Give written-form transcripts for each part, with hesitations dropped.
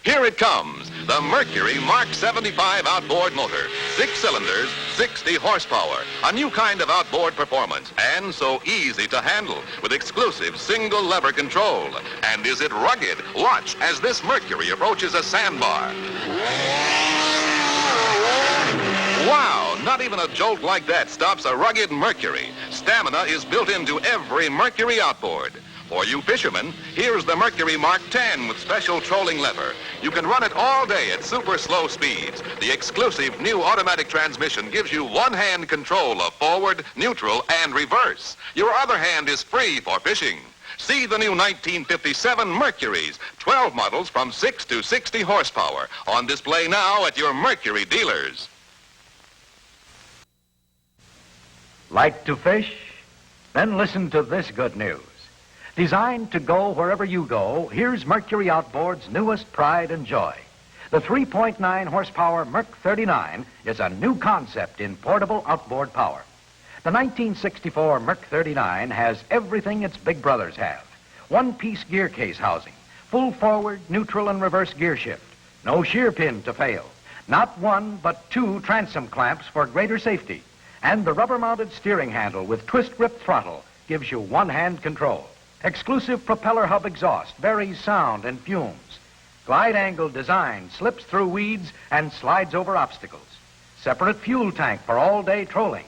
Here it comes, the Mercury Mark 75 outboard motor. 6 cylinders, 60 horsepower. A new kind of outboard performance, and so easy to handle with exclusive single lever control. And is it rugged? Watch as this Mercury approaches a sandbar. Wow, not even a jolt like that stops a rugged Mercury. Stamina is built into every Mercury outboard. For you fishermen, here's the Mercury Mark 10 with special trolling lever. You can run it all day at super slow speeds. The exclusive new automatic transmission gives you one-hand control of forward, neutral, and reverse. Your other hand is free for fishing. See the new 1957 Mercuries, 12 models from 6 to 60 horsepower, on display now at your Mercury dealers. Like to fish? Then listen to this good news. Designed to go wherever you go, here's Mercury Outboard's newest pride and joy. The 3.9 horsepower Merc 39 is a new concept in portable outboard power. The 1964 Merc 39 has everything its big brothers have. One-piece gear case housing, full forward, neutral, and reverse gear shift. No shear pin to fail. Not one, but 2 transom clamps for greater safety. And the rubber-mounted steering handle with twist-grip throttle gives you one-hand control. Exclusive propeller hub exhaust varies sound and fumes. Glide angle design slips through weeds and slides over obstacles. Separate fuel tank for all-day trolling.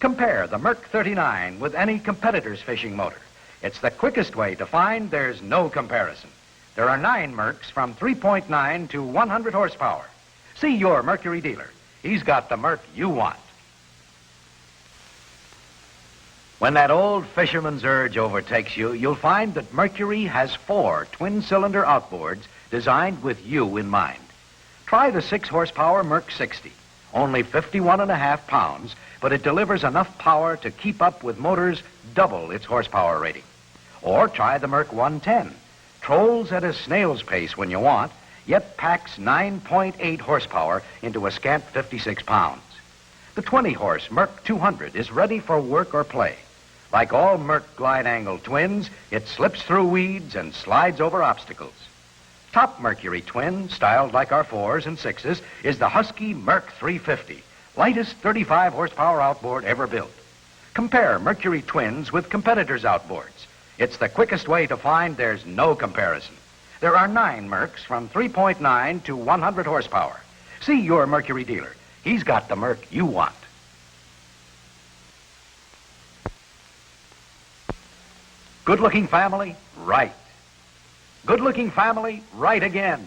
Compare the Merc 39 with any competitor's fishing motor. It's the quickest way to find there's no comparison. There are 9 Mercs from 3.9 to 100 horsepower. See your Mercury dealer. He's got the Merc you want. When that old fisherman's urge overtakes you, you'll find that Mercury has 4 twin-cylinder outboards designed with you in mind. Try the 6-horsepower Merc 60. Only 51.5 pounds, but it delivers enough power to keep up with motors double its horsepower rating. Or try the Merc 110. Trolls at a snail's pace when you want, yet packs 9.8 horsepower into a scant 56 pounds. The 20-horse Merc 200 is ready for work or play. Like all Merc glide angle twins, it slips through weeds and slides over obstacles. Top Mercury twin, styled like our 4s and 6s, is the Husky Merc 350, lightest 35 horsepower outboard ever built. Compare Mercury twins with competitors' outboards. It's the quickest way to find there's no comparison. There are 9 Mercs from 3.9 to 100 horsepower. See your Mercury dealer. He's got the Merc you want. Good-looking family, right. Good-looking family, right again.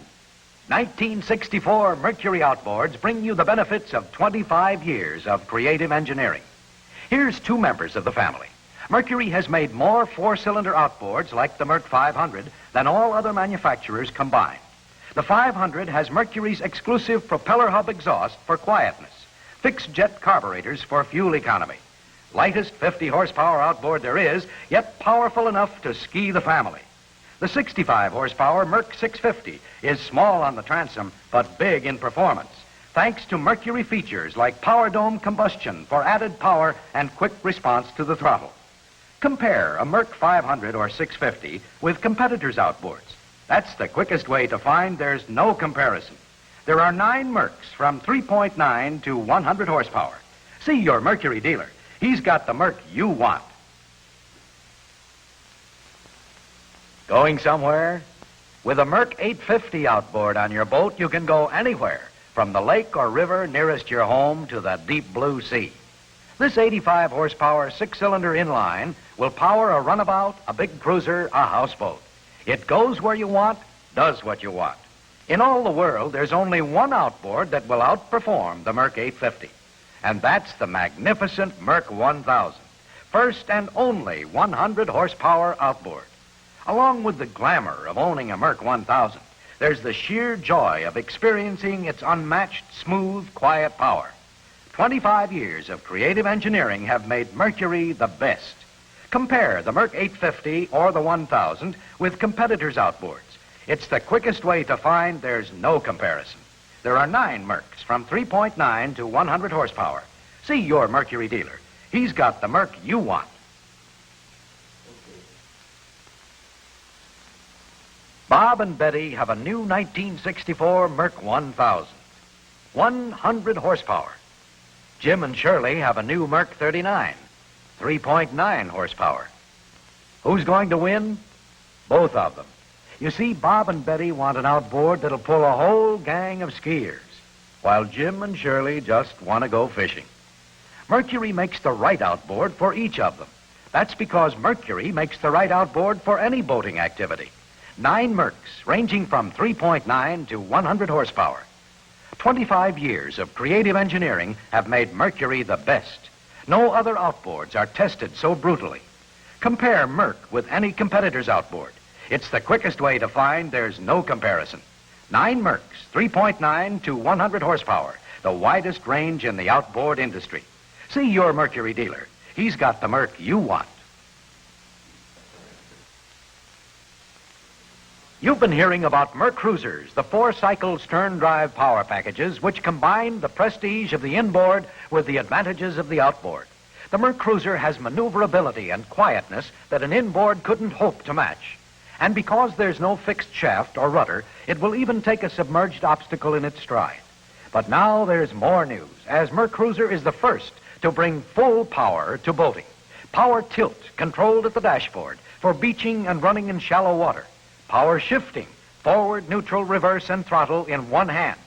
1964 Mercury Outboards bring you the benefits of 25 years of creative engineering. Here's 2 members of the family. Mercury has made more 4-cylinder outboards like the Merc 500 than all other manufacturers combined. The 500 has Mercury's exclusive propeller hub exhaust for quietness, fixed jet carburetors for fuel economy. Lightest 50 horsepower outboard there is, yet powerful enough to ski the family. The 65 horsepower Merc 650 is small on the transom, but big in performance, thanks to Mercury features like power dome combustion for added power and quick response to the throttle. Compare a Merc 500 or 650 with competitors' outboards. That's the quickest way to find there's no comparison. There are 9 Mercs from 3.9 to 100 horsepower. See your Mercury dealer. He's got the Merc you want. Going somewhere? With a Merc 850 outboard on your boat, you can go anywhere, from the lake or river nearest your home to the deep blue sea. This 85 horsepower 6-cylinder inline will power a runabout, a big cruiser, a houseboat. It goes where you want, does what you want. In all the world, there's only one outboard that will outperform the Merc 850. And that's the magnificent Merc 1000, first and only 100 horsepower outboard. Along with the glamour of owning a Merc 1000, there's the sheer joy of experiencing its unmatched, smooth, quiet power. 25 years of creative engineering have made Mercury the best. Compare the Merc 850 or the 1000 with competitors' outboards. It's the quickest way to find there's no comparison. There are 9 Mercs from 3.9 to 100 horsepower. See your Mercury dealer. He's got the Merc you want. Bob and Betty have a new 1964 Merc 1000. 100 horsepower. Jim and Shirley have a new Merc 39. 3.9 horsepower. Who's going to win? Both of them. You see, Bob and Betty want an outboard that'll pull a whole gang of skiers, while Jim and Shirley just want to go fishing. Mercury makes the right outboard for each of them. That's because Mercury makes the right outboard for any boating activity. 9 Mercs, ranging from 3.9 to 100 horsepower. 25 years of creative engineering have made Mercury the best. No other outboards are tested so brutally. Compare Merc with any competitor's outboard. It's the quickest way to find there's no comparison. 9 Mercs, 3.9 to 100 horsepower, the widest range in the outboard industry. See your Mercury dealer. He's got the Merc you want. You've been hearing about Merc Cruisers, the 4-cycle stern-drive power packages which combine the prestige of the inboard with the advantages of the outboard. The Merc Cruiser has maneuverability and quietness that an inboard couldn't hope to match. And because there's no fixed shaft or rudder, it will even take a submerged obstacle in its stride. But now there's more news, as Merc Cruiser is the first to bring full power to boating. Power tilt, controlled at the dashboard, for beaching and running in shallow water. Power shifting, forward, neutral, reverse, and throttle in one hand.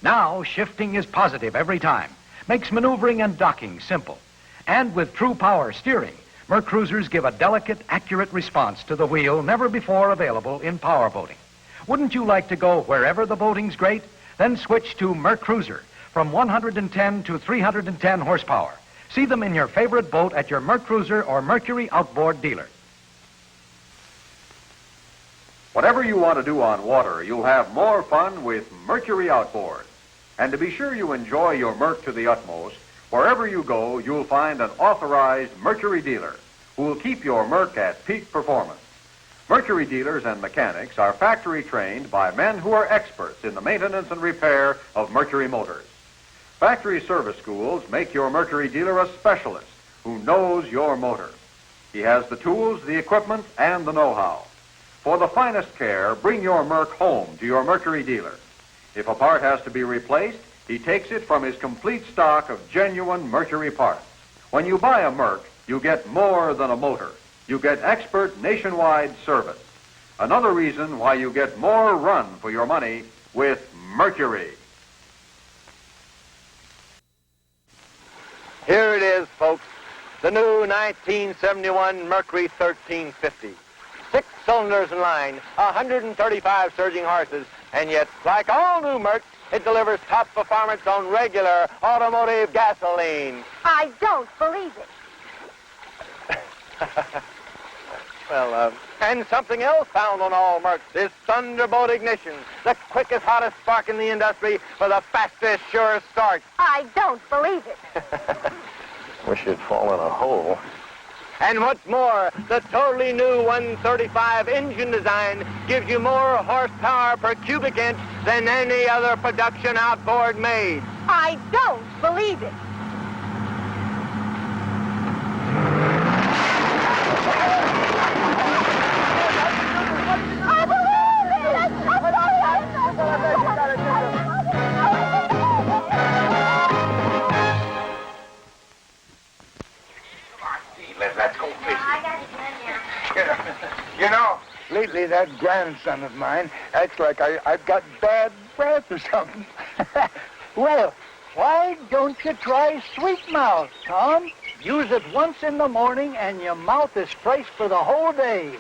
Now, shifting is positive every time. Makes maneuvering and docking simple. And with true power steering, Merc Cruisers give a delicate, accurate response to the wheel never before available in power boating. Wouldn't you like to go wherever the boating's great? Then switch to Merc Cruiser from 110 to 310 horsepower. See them in your favorite boat at your Merc Cruiser or Mercury Outboard dealer. Whatever you want to do on water, you'll have more fun with Mercury Outboard. And to be sure you enjoy your Merc to the utmost, wherever you go, you'll find an authorized Mercury dealer who will keep your Merc at peak performance. Mercury dealers and mechanics are factory trained by men who are experts in the maintenance and repair of Mercury motors. Factory service schools make your Mercury dealer a specialist who knows your motor. He has the tools, the equipment, and the know-how. For the finest care, bring your Merc home to your Mercury dealer. If a part has to be replaced, he takes it from his complete stock of genuine Mercury parts. When you buy a Merc, you get more than a motor. You get expert nationwide service. Another reason why you get more run for your money with Mercury. Here it is, folks, the new 1971 Mercury 1350. 6 cylinders in line, 135 surging horses, and yet, like all new Mercs, it delivers top performance on regular automotive gasoline. I don't believe it. Well, and something else found on all Mercs is Thunderbolt ignition, the quickest, hottest spark in the industry for the fastest, surest start. I don't believe it. Wish you'd fall in a hole. And what's more, the totally new 135 engine design gives you more horsepower per cubic inch than any other production outboard made. I don't believe it. I believe it. Let's go fishing. You know, lately that grandson of mine acts like I've got bad breath or something. Well, why don't you try Sweet Mouth, Tom? Use it once in the morning and your mouth is fresh for the whole day.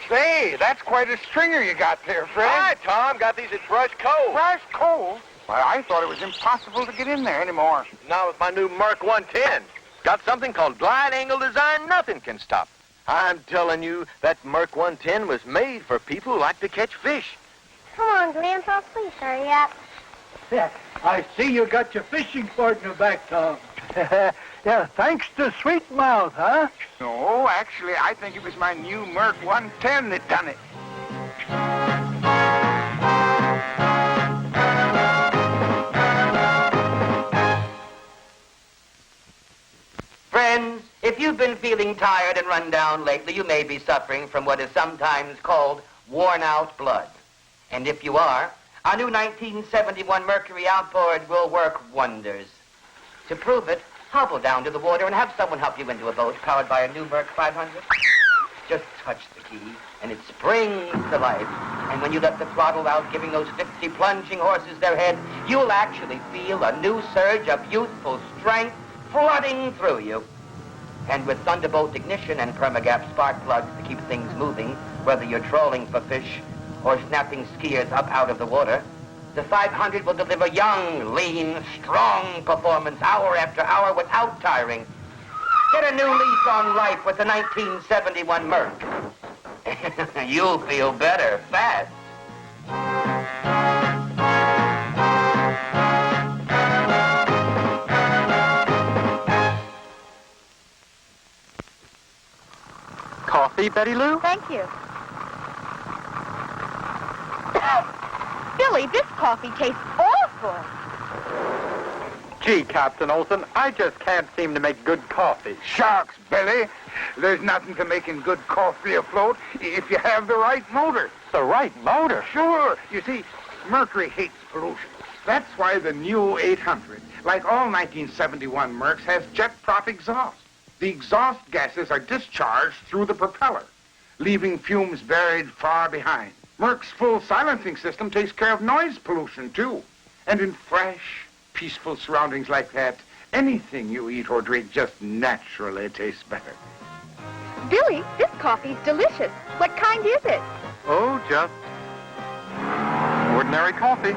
Say, that's quite a stringer you got there, Fred. Hi, Tom. Got these at Brush Cove. Brush Cove? Well, I thought it was impossible to get in there anymore. Now with my new Merc 110. Got something called glide angle design nothing can stop. I'm telling you, that Merc 110 was made for people who like to catch fish. Come on, Grandpa, please hurry up. Yeah, I see you got your fishing partner back, Tom. Yeah, thanks to Sweet Mouth, huh? No, actually, I think it was my new Merc 110 that done it. Friends, if If you've been feeling tired and run down lately, you may be suffering from what is sometimes called worn-out blood. And if you are, our new 1971 Mercury Outboard will work wonders. To prove it, hobble down to the water and have someone help you into a boat powered by a new Merc 500. Just touch the key, and it springs to life. And when you let the throttle out, giving those 50 plunging horses their head, you'll actually feel a new surge of youthful strength flooding through you. And with Thunderbolt ignition and Permagap spark plugs to keep things moving, whether you're trolling for fish or snapping skiers up out of the water, the 500 will deliver young, lean, strong performance hour after hour without tiring. Get a new lease on life with the 1971 Merc. You'll feel better fast. Coffee, Betty Lou? Thank you. Billy, this coffee tastes awful. Gee, Captain Olson, I just can't seem to make good coffee. Shucks, Billy. There's nothing to making good coffee afloat if you have the right motor. The right motor? Sure. You see, Mercury hates pollution. That's why the new 800, like all 1971 Mercs, has jet-prop exhaust. The exhaust gases are discharged through the propeller, leaving fumes buried far behind. Merc's full silencing system takes care of noise pollution, too. And in fresh, peaceful surroundings like that, anything you eat or drink just naturally tastes better. Billy, this coffee's delicious. What kind is it? Oh, just ordinary coffee.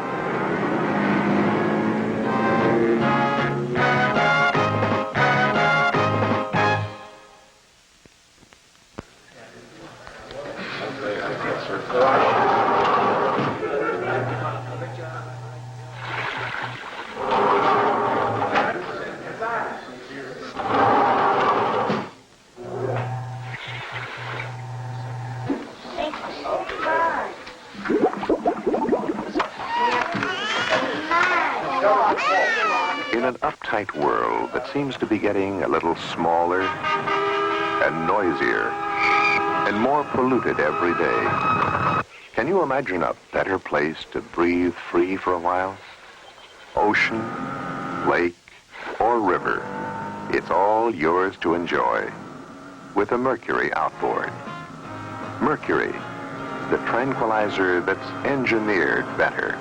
In an uptight world that seems to be getting a little smaller and noisier and more polluted every day, can you imagine a better place to breathe free for a while? Ocean, lake, or river, it's all yours to enjoy with a Mercury Outboard. Mercury, the tranquilizer that's engineered better.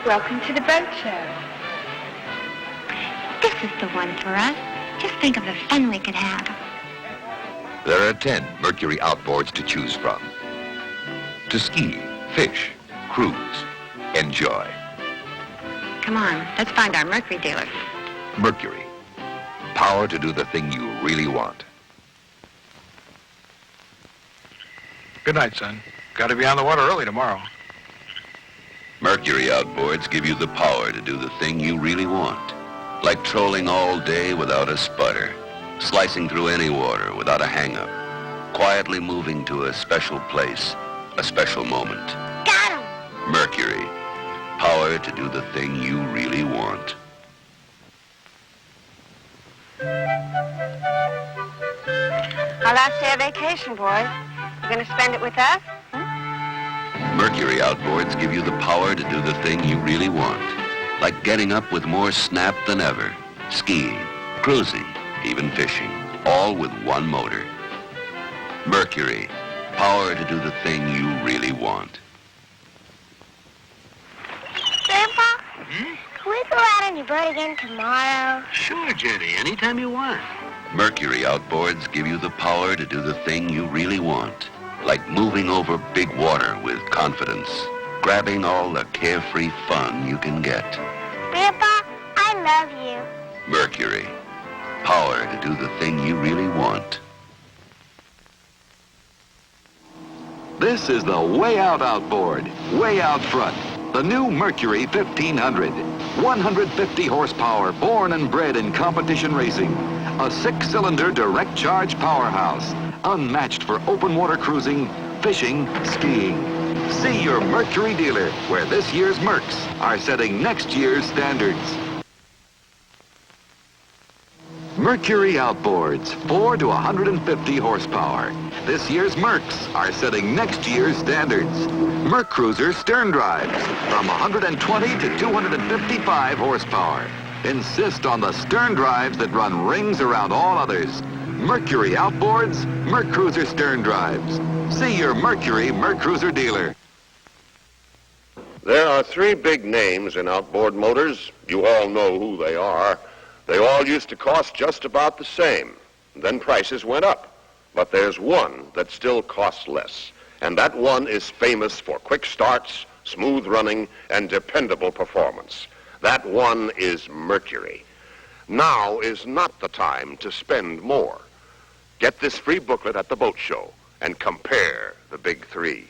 Welcome to the boat show. This is the one for us. Just think of the fun we could have. There are 10 Mercury Outboards to choose from. To ski, fish, cruise, enjoy. Come on, let's find our Mercury dealer. Mercury, power to do the thing you really want. Good night, son. Got to be on the water early tomorrow. Mercury Outboards give you the power to do the thing you really want. Like trolling all day without a sputter, slicing through any water without a hang-up, quietly moving to a special place, a special moment. Got him! Mercury, power to do the thing you really want. Our last day of vacation, boys. You gonna spend it with us? Mercury Outboards give you the power to do the thing you really want. Like getting up with more snap than ever. Skiing, cruising, even fishing. All with one motor. Mercury, power to do the thing you really want. Grandpa? Can we go out on your boat again tomorrow? Sure, Jenny. Anytime you want. Mercury Outboards give you the power to do the thing you really want. Like moving over big water with confidence. Grabbing all the carefree fun you can get. Grandpa, I love you. Mercury, power to do the thing you really want. This is the Way Out Outboard, way out front. The new Mercury 1500. 150 horsepower, born and bred in competition racing. A 6-cylinder direct charge powerhouse. unmatched for open water cruising, fishing, skiing. See your Mercury dealer, where this year's Mercs are setting next year's standards. Mercury Outboards, 4 to 150 horsepower. This year's Mercs are setting next year's standards. Merc Cruiser stern drives from 120 to 255 horsepower. Insist on the stern drives that run rings around all others. Mercury Outboards, Merc Cruiser stern drives. See your Mercury Merc Cruiser dealer. There are three big names in outboard motors. You all know who they are. They all used to cost just about the same. Then prices went up. But there's one that still costs less. And that one is famous for quick starts, smooth running, and dependable performance. That one is Mercury. Now is not the time to spend more. Get this free booklet at the boat show and compare the big three.